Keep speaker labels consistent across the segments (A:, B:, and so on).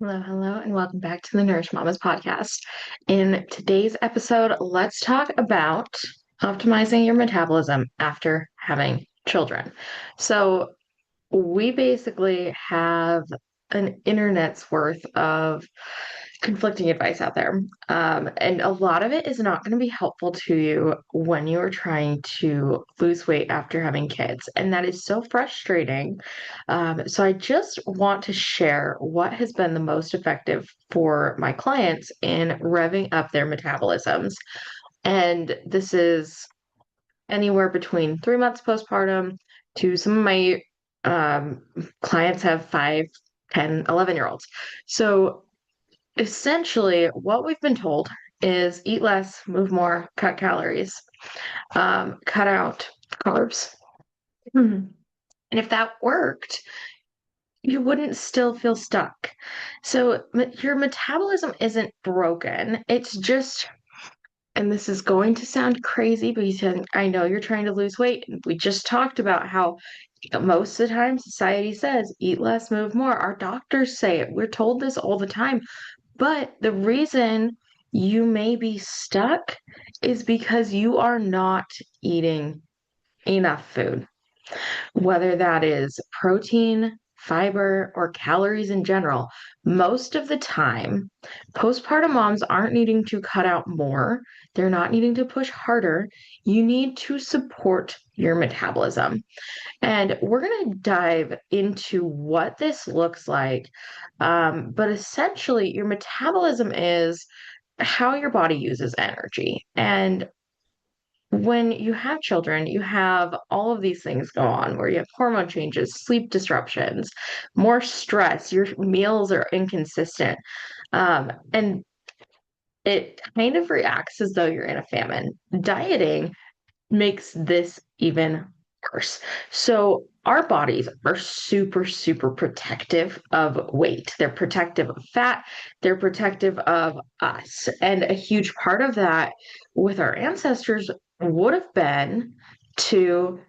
A: Hello, hello, and welcome back to the Nourish Mamas podcast. In today's episode, let's talk about optimizing your metabolism after having children. So, we basically have an internet's worth of conflicting advice out there. And a lot of it is not going to be helpful to you when you are trying to lose weight after having kids. And that is so frustrating. So I just want to share what has been the most effective for my clients in revving up their metabolisms. And this is anywhere between 3 months postpartum to some of my um, clients have 5, 10, 11 year olds. So essentially, what we've been told is eat less, move more, cut calories, cut out carbs. Mhm. And if that worked, you wouldn't still feel stuck. So your metabolism isn't broken. It's just, and this is going to sound crazy because I know you're trying to lose weight. We just talked about how most of the time society says eat less, move more. Our doctors say it. We're told this all the time. But the reason you may be stuck is because you are not eating enough food, whether that is protein, fiber, or calories in general. Most of the time, postpartum moms aren't needing to cut out more, they're not needing to push harder. You need to support your metabolism. And we're going to dive into what this looks like. But essentially, your metabolism is how your body uses energy. And when you have children, you have all of these things go on where you have hormone changes, sleep disruptions, more stress, your meals are inconsistent. And it kind of reacts as though you're in a famine. Dieting makes this even worse. So our bodies are super, super protective of weight. They're protective of fat. They're protective of us. And a huge part of that with our ancestors would have been to,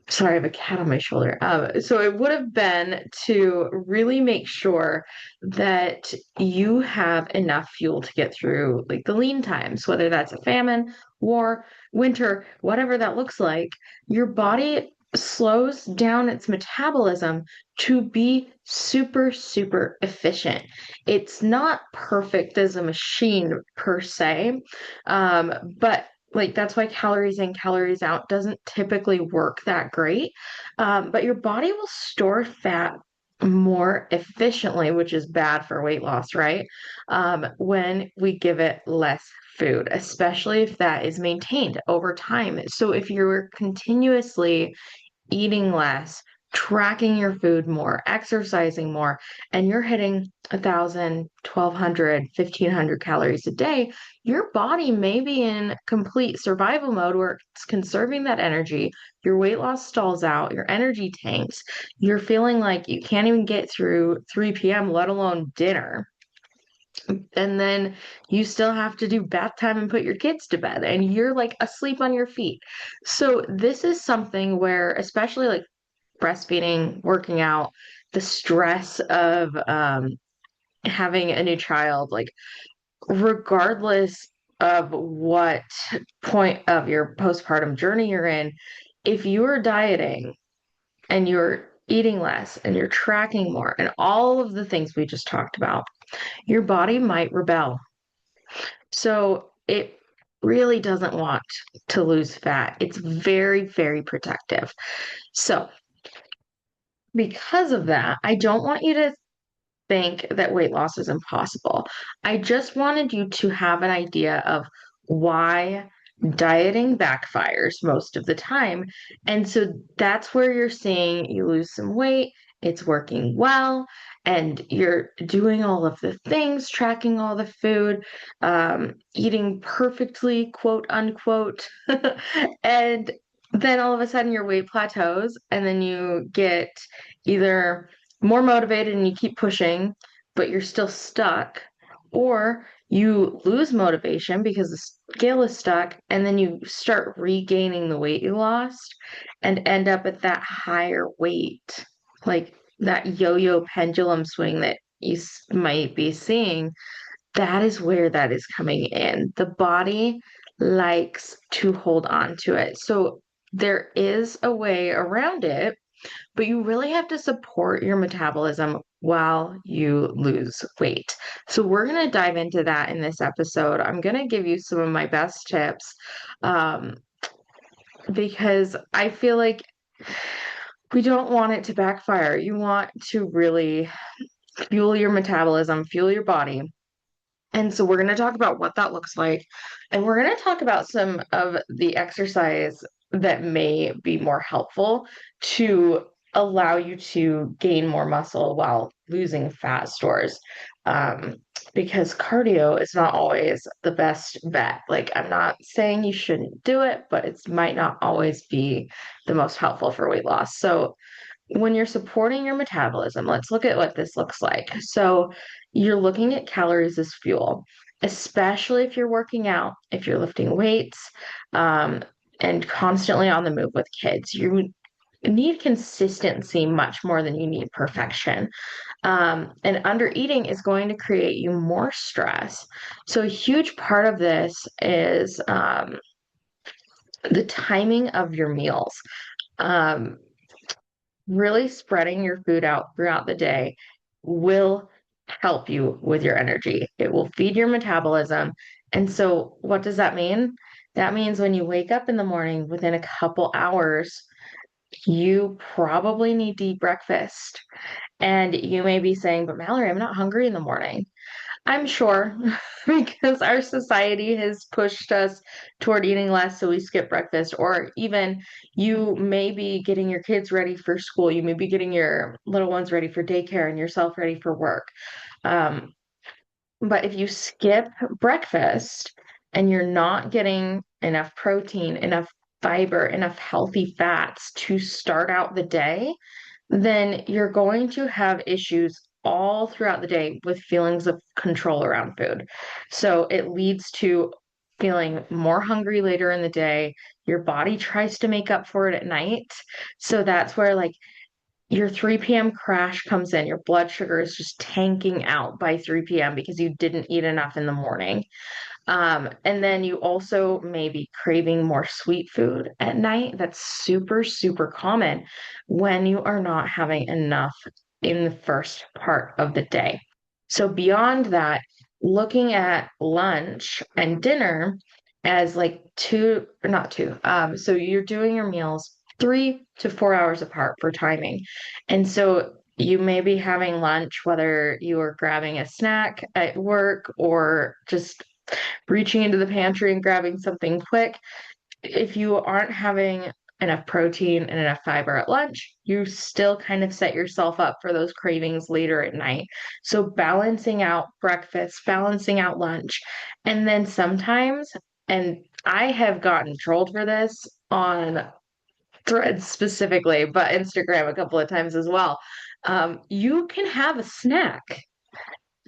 A: sorry, I have a cat on my shoulder. So it would have been to really make sure that you have enough fuel to get through like the lean times, whether that's a famine, war, winter, whatever that looks like. Your body slows down its metabolism to be super, super efficient. It's not perfect as a machine per se, but like that's why calories in, calories out doesn't typically work that great. But your body will store fat more efficiently, which is bad for weight loss, right? When we give it less food, especially if that is maintained over time. So if you're continuously eating less, tracking your food more, exercising more, and you're hitting 1,000, 1,200, 1,500 calories a day, your body may be in complete survival mode where it's conserving that energy. Your weight loss stalls out, your energy tanks. You're feeling like you can't even get through 3 p.m., let alone dinner. And then you still have to do bath time and put your kids to bed, and you're like asleep on your feet. So, this is something where, especially like breastfeeding, working out, the stress of having a new child, like regardless of what point of your postpartum journey you're in, if you are dieting and you're eating less and you're tracking more and all of the things we just talked about, your body might rebel. So it really doesn't want to lose fat. It's very, very protective. So because of that, I don't want you to think that weight loss is impossible. I just wanted you to have an idea of why dieting backfires most of the time. And so that's where you're seeing you lose some weight, it's working well, and you're doing all of the things, tracking all the food, eating perfectly, quote unquote. And then all of a sudden your weight plateaus, and then you get either more motivated and you keep pushing, but you're still stuck, or you lose motivation because the scale is stuck, and then you start regaining the weight you lost and end up at that higher weight, like that yo yo pendulum swing that might be seeing, that is where that is coming in. The body likes to hold on to it. So there is a way around it, but you really have to support your metabolism while you lose weight. So we're going to dive into that in this episode. I'm going to give you some of my best tips um, because I feel like we don't want it to backfire. You want to really fuel your metabolism, fuel your body. And so we're going to talk about what that looks like. And we're going to talk about some of the exercise that may be more helpful to allow you to gain more muscle while losing fat stores. Um, because cardio is not always the best bet. Like, I'm not saying you shouldn't do it, but it might not always be the most helpful for weight loss. So, when you're supporting your metabolism, let's look at what this looks like. So, you're looking at calories as fuel, especially if you're working out, if you're lifting weights, um, and constantly on the move with kids. You need consistency much more than you need perfection. And under eating is going to create you more stress. So, a huge part of this is the timing of your meals. Um, really spreading your food out throughout the day will help you with your energy. It will feed your metabolism. And so, what does that mean? That means when you wake up in the morning, within a couple hours, you probably need to eat breakfast. And you may be saying, but Mallory, I'm not hungry in the morning. I'm sure because our society has pushed us toward eating less, so we skip breakfast, or even you may be getting your kids ready for school, you may be getting your little ones ready for daycare and yourself ready for work. Um, but if you skip breakfast and you're not getting enough protein, enough fiber, enough healthy fats to start out the day, then you're going to have issues all throughout the day with feelings of control around food. So it leads to feeling more hungry later in the day. Your body tries to make up for it at night. So that's where, like, your 3 p.m. crash comes in. Your blood sugar is just tanking out by 3 p.m. because you didn't eat enough in the morning. And then you also may be craving more sweet food at night. That's super, super common when you are not having enough in the first part of the day. So, beyond that, looking at lunch and dinner as like two, or not two, so you're doing your meals 3 to 4 hours apart for timing. And so you may be having lunch, whether you are grabbing a snack at work or just reaching into the pantry and grabbing something quick. If you aren't having enough protein and enough fiber at lunch, you still kind of set yourself up for those cravings later at night. So balancing out breakfast, balancing out lunch, and then sometimes, and I have gotten trolled for this on Threads specifically, but Instagram a couple of times as well. You can have a snack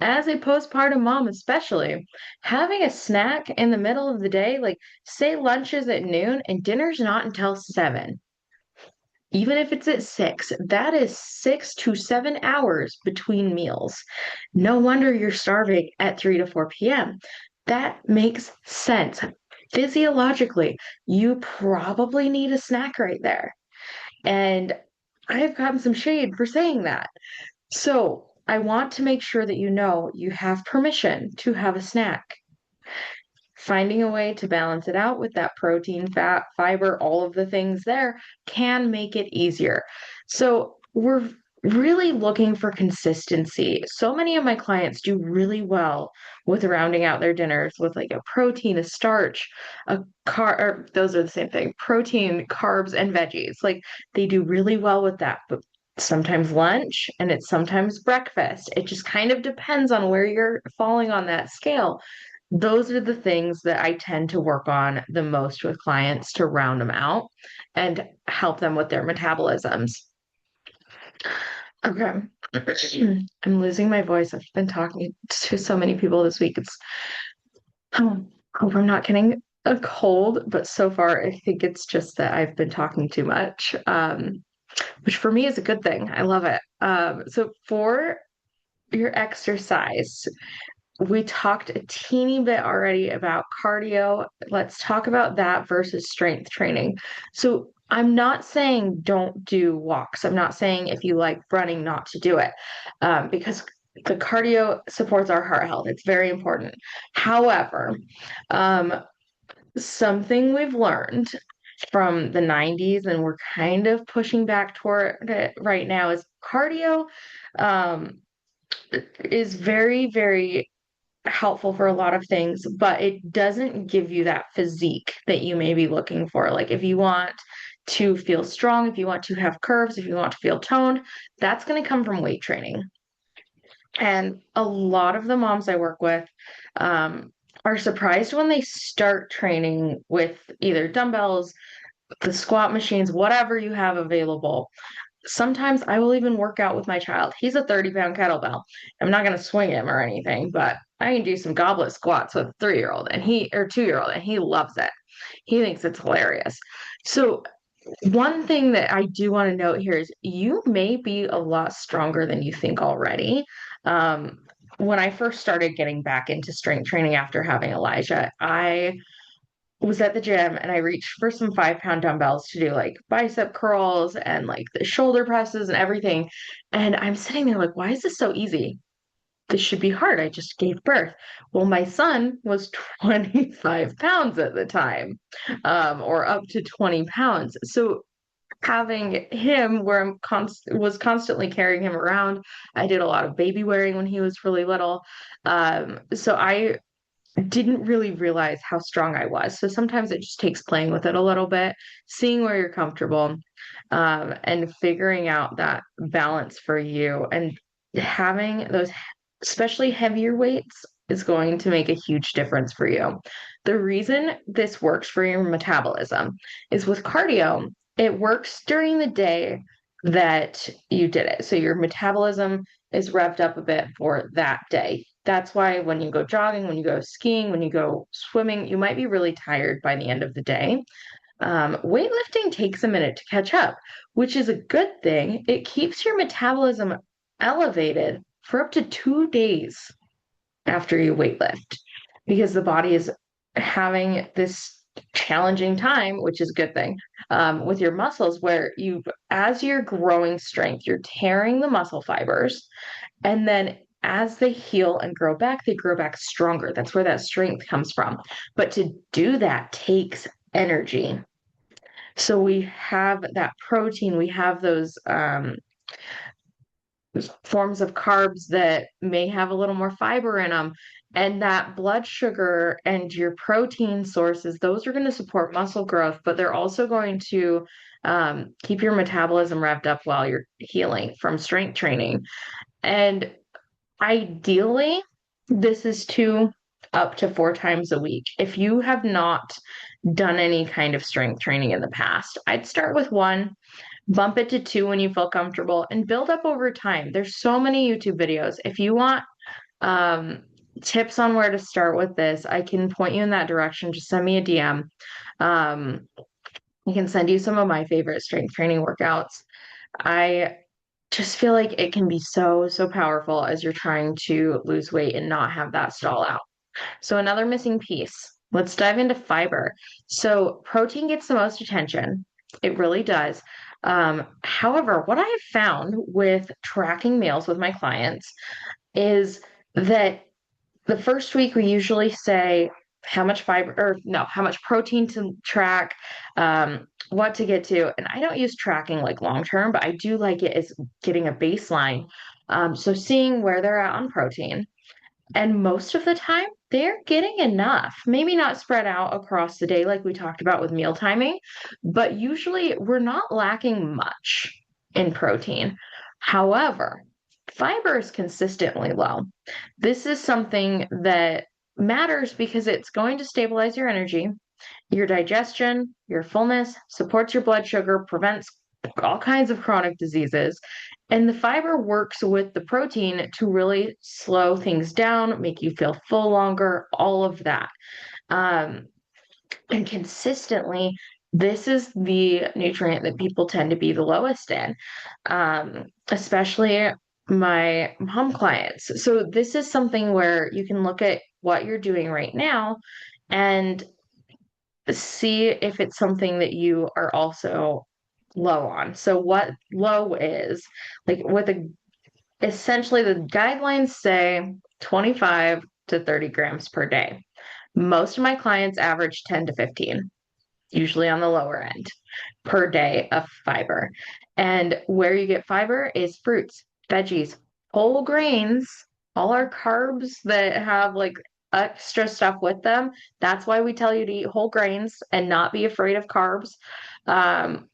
A: as a postpartum mom, especially, having a snack in the middle of the day, like say lunch is at noon and dinner's not until 7, even if it's at 6, that is 6 to 7 hours between meals. No wonder you're starving at 3 to 4 p.m. That makes sense. Physiologically, you probably need a snack right there. And I've gotten some shade for saying that. So I want to make sure that you know you have permission to have a snack. Finding a way to balance it out with that protein, fat, fiber, all of the things there can make it easier. So we're really looking for consistency. So many of my clients do really well with rounding out their dinners with like a protein, a starch, a or those are the same thing, protein, carbs, and veggies. Like they do really well with that. But sometimes lunch and it's sometimes breakfast. It just kind of depends on where you're falling on that scale. Those are the things that I tend to work on the most with clients to round them out and help them with their metabolisms. Okay. I'm losing my voice. I've been talking to so many people this week. It's hope I'm not getting a cold, but so far I think it's just that I've been talking too much, which for me is a good thing. I love it. So for your exercise. We talked a teeny bit already about cardio. Let's talk about that versus strength training. So, I'm not saying don't do walks. I'm not saying if you like running, not to do it, because the cardio supports our heart health. It's very important. However, um, something we've learned from the 90s, and we're kind of pushing back toward it right now, is cardio um, is very, very helpful for a lot of things, but it doesn't give you that physique that you may be looking for. Like if you want to feel strong, if you want to have curves, if you want to feel toned, that's going to come from weight training. And a lot of the moms I work with um, are surprised when they start training with either dumbbells, the squat machines, whatever you have available. Sometimes I will even work out with my child. He's a 30-pound kettlebell. I'm not going to swing him or anything, but I can do some goblet squats with a 3-year-old and he or 2-year-old, and he loves it. He thinks it's hilarious. So one thing that I do want to note here is you may be a lot stronger than you think already. Um, when I first started getting back into strength training after having Elijah, I was at the gym and I reached for some 5-pound dumbbells to do like bicep curls and like the shoulder presses and everything. And I'm sitting there like, why is this so easy? This should be hard. I just gave birth. Well, my son was 25 pounds at the time, or up to 20 pounds. So having him where was constantly carrying him around. I did a lot of baby wearing when he was really little. So I didn't really realize how strong I was. So sometimes it just takes playing with it a little bit, seeing where you're comfortable, and figuring out that balance for you. And having those, especially heavier weights, is going to make a huge difference for you. The reason this works for your metabolism is with cardio, it works during the day that you did it. So your metabolism is revved up a bit for that day. That's why when you go jogging, when you go skiing, when you go swimming, you might be really tired by the end of the day. Weightlifting takes a minute to catch up, which is a good thing. It keeps your metabolism elevated for up to 2 days after you weightlift because the body is having this challenging time, which is a good thing, with your muscles where as you're growing strength, you're tearing the muscle fibers. And then as they heal and grow back, they grow back stronger. That's where that strength comes from. But to do that takes energy. So we have that protein, we have those forms of carbs that may have a little more fiber in them. And that blood sugar and your protein sources, those are going to support muscle growth, but they're also going to keep your metabolism revved up while you're healing from strength training. And ideally, this is 2 up to 4 times a week. If you have not done any kind of strength training in the past, I'd start with 1, bump it to 2 when you feel comfortable, and build up over time. There's so many YouTube videos. If you want um, tips on where to start with this, I can point you in that direction. Just send me a DM. Um, I can send you some of my favorite strength training workouts. I just feel like it can be so, so powerful as you're trying to lose weight and not have that stall out. So, another missing piece. Let's dive into fiber. So, protein gets the most attention. It really does. However, what I have found with tracking meals with my clients is that the first week we usually say how much fiber, or no, how much protein to track, what to get to. And I don't use tracking like long term, but I do like it as getting a baseline. So seeing where they're at on protein. And most of the time, they're getting enough. Maybe not spread out across the day like we talked about with meal timing, but usually we're not lacking much in protein. However, fiber is consistently low. This is something that matters because it's going to stabilize your energy, your digestion, your fullness, supports your blood sugar, prevents all kinds of chronic diseases. And the fiber works with the protein to really slow things down, make you feel full longer, all of that. Um, and consistently, this is the nutrient that people tend to be the lowest in, especially my mom clients. So this is something where you can look at what you're doing right now and see if it's something that you are also low on. So what low is, like with a essentially the guidelines say 25 to 30 grams per day. Most of my clients average 10 to 15, usually on the lower end per day of fiber. And where you get fiber is fruits, veggies, whole grains, all our carbs that have like extra stuff with them. That's why we tell you to eat whole grains and not be afraid of carbs. Um,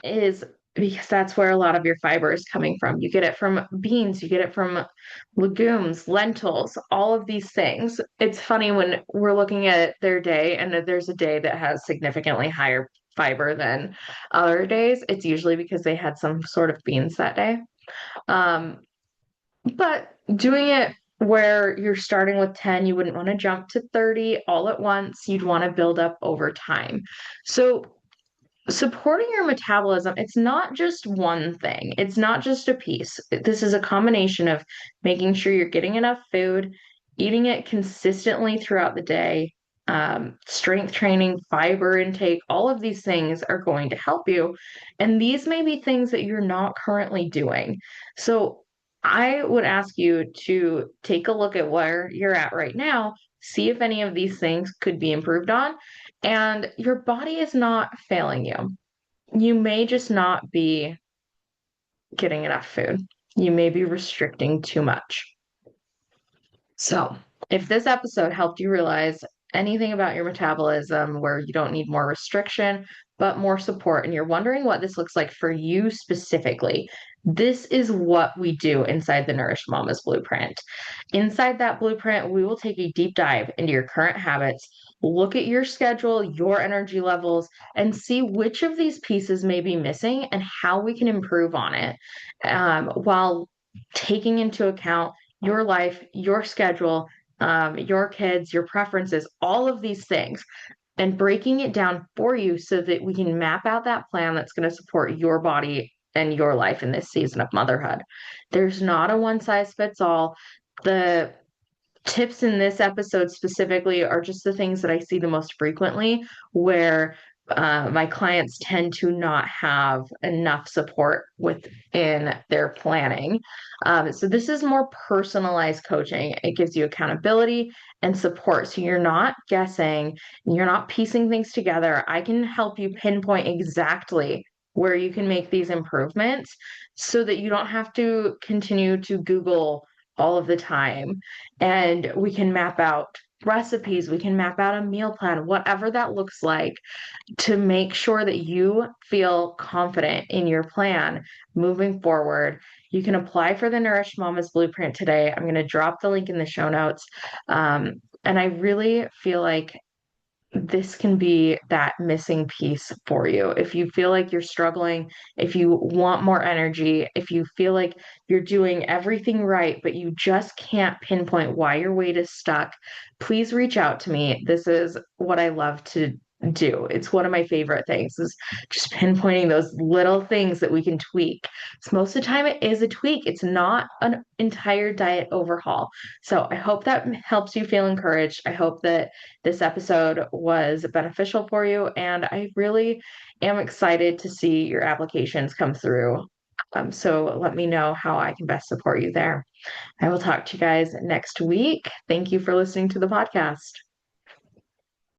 A: is because that's where a lot of your fiber is coming from. You get it from beans, you get it from legumes, lentils, all of these things. It's funny when we're looking at their day and there's a day that has significantly higher fiber than other days. It's usually because they had some sort of beans that day. Um, but doing it where you're starting with 10, you wouldn't want to jump to 30 all at once. You'd want to build up over time. So supporting your metabolism, it's not just one thing. It's not just a piece. This is a combination of making sure you're getting enough food, eating it consistently throughout the day, strength training, fiber intake, all of these things are going to help you. And these may be things that you're not currently doing. So I would ask you to take a look at where you're at right now, see if any of these things could be improved on, and your body is not failing you. You may just not be getting enough food. You may be restricting too much. So, if this episode helped you realize anything about your metabolism where you don't need more restriction, but more support, and you're wondering what this looks like for you specifically, this is what we do inside the Nourished Mamas Blueprint. Inside that blueprint, we will take a deep dive into your current habits, look at your schedule, your energy levels, and see which of these pieces may be missing and how we can improve on it, while taking into account your life, your schedule, your kids, your preferences, all of these things, and breaking it down for you so that we can map out that plan that's going to support your body and your life in this season of motherhood. There's not a one size fits all. The tips in this episode specifically are just the things that I see the most frequently where my clients tend to not have enough support within their planning. So, this is more personalized coaching. It gives you accountability and support. So, you're not guessing, you're not piecing things together. I can help you pinpoint exactly where you can make these improvements so that you don't have to continue to Google all of the time, and we can map out recipes, we can map out a meal plan, whatever that looks like, to make sure that you feel confident in your plan moving forward. You can apply for the Nourished Mamas Blueprint today. I'm going to drop the link in the show notes. And I really feel like this can be that missing piece for you. If you feel like you're struggling, if you want more energy, if you feel like you're doing everything right, but you just can't pinpoint why your weight is stuck, please reach out to me. This is what I love to do. It's one of my favorite things is just pinpointing those little things that we can tweak. So most of the time it is a tweak. It's not an entire diet overhaul. So I hope that helps you feel encouraged. I hope that this episode was beneficial for you, and I really am excited to see your applications come through. So let me know how I can best support you there. I will talk to you guys next week. Thank you for listening to the podcast.